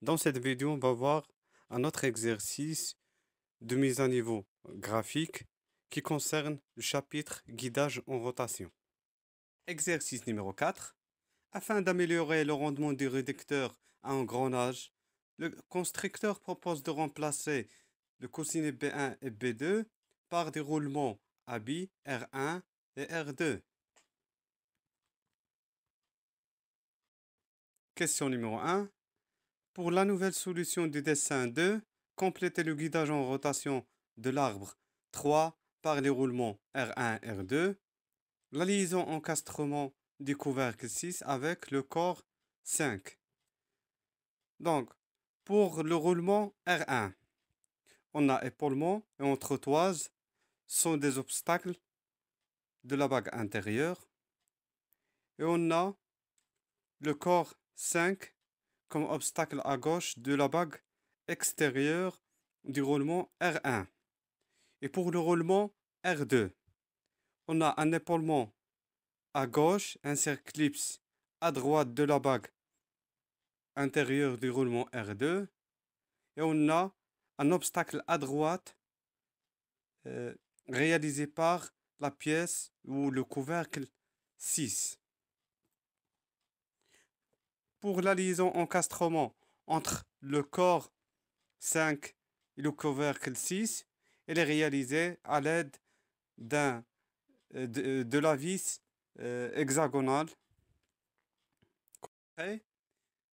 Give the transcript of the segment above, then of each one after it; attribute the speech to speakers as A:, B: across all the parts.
A: Dans cette vidéo, on va voir un autre exercice de mise à niveau graphique qui concerne le chapitre guidage en rotation. Exercice numéro 4. Afin d'améliorer le rendement du réducteur à engrenage, le constructeur propose de remplacer le cossinet B1 et B2 par des roulements AB R1 et R2. Question numéro 1. Pour la nouvelle solution du dessin 2, complétez le guidage en rotation de l'arbre 3 par les roulements R1 R2, la liaison encastrement du couvercle 6 avec le corps 5. Donc, pour le roulement R1, on a épaulement et entretoise sont des obstacles de la bague intérieure. Et on a le corps 5 comme obstacle à gauche de la bague extérieure du roulement R1. Et pour le roulement R2, on a un épaulement à gauche, un circlips à droite de la bague intérieure du roulement R2. Et on a un obstacle à droite réalisé par la pièce ou le couvercle 6. Pour la liaison encastrement entre le corps 5 et le couvercle 6, elle est réalisée à l'aide de la vis hexagonale. Et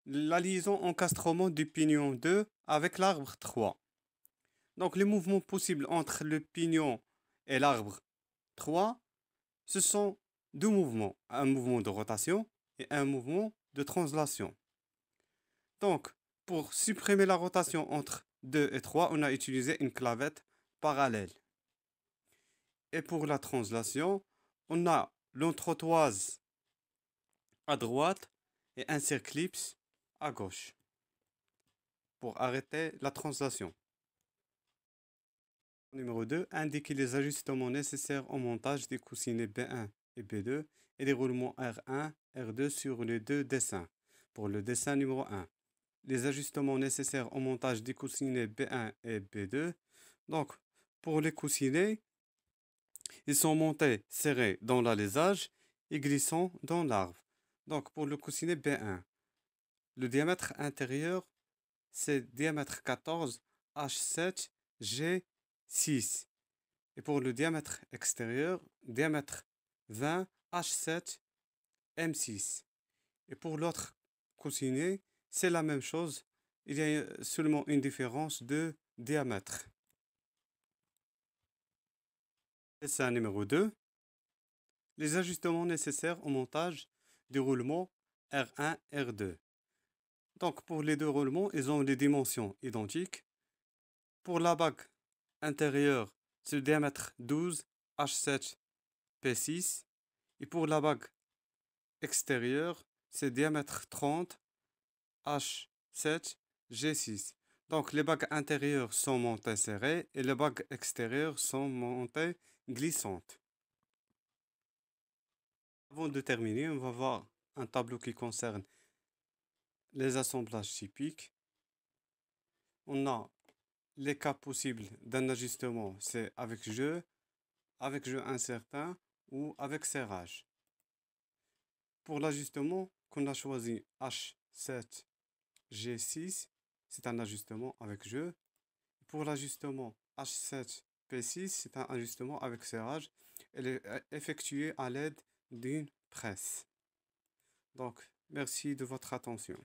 A: la liaison encastrement du pignon 2 avec l'arbre 3. Donc les mouvements possibles entre le pignon et l'arbre 3, ce sont deux mouvements. Un mouvement de rotation et un mouvement de translation. Donc, pour supprimer la rotation entre 2 et 3, on a utilisé une clavette parallèle. Et pour la translation, on a l'entretoise à droite et un circlips à gauche pour arrêter la translation. Numéro 2, indiquer les ajustements nécessaires au montage des coussinets B1 et B2 et des roulements R1, R2 sur les deux dessins. Pour le dessin numéro 1, les ajustements nécessaires au montage des coussinets B1 et B2. Donc, pour les coussinets, ils sont montés serrés dans l'alésage et glissants dans l'arbre. Donc, pour le coussinet B1, le diamètre intérieur, c'est diamètre 14 H7 G6. Et pour le diamètre extérieur, diamètre 20 H7 M6. Et pour l'autre coussinet, c'est la même chose. Il y a seulement une différence de diamètre. Dessin numéro 2. Les ajustements nécessaires au montage du roulement R1, R2. Donc pour les deux roulements, ils ont des dimensions identiques. Pour la bague intérieure, c'est le diamètre 12 H7 P6. Et pour la bague extérieure, c'est le diamètre 30 H7 G6. Donc les bagues intérieures sont montées serrées et les bagues extérieures sont montées glissantes. Avant de terminer, on va voir un tableau qui concerne les assemblages typiques. On a les cas possibles d'un ajustement, c'est avec jeu incertain ou avec serrage. Pour l'ajustement qu'on a choisi H7 G6, c'est un ajustement avec jeu. Pour l'ajustement H7 P6, c'est un ajustement avec serrage. Elle est effectuée à l'aide d'une presse. Donc, merci de votre attention.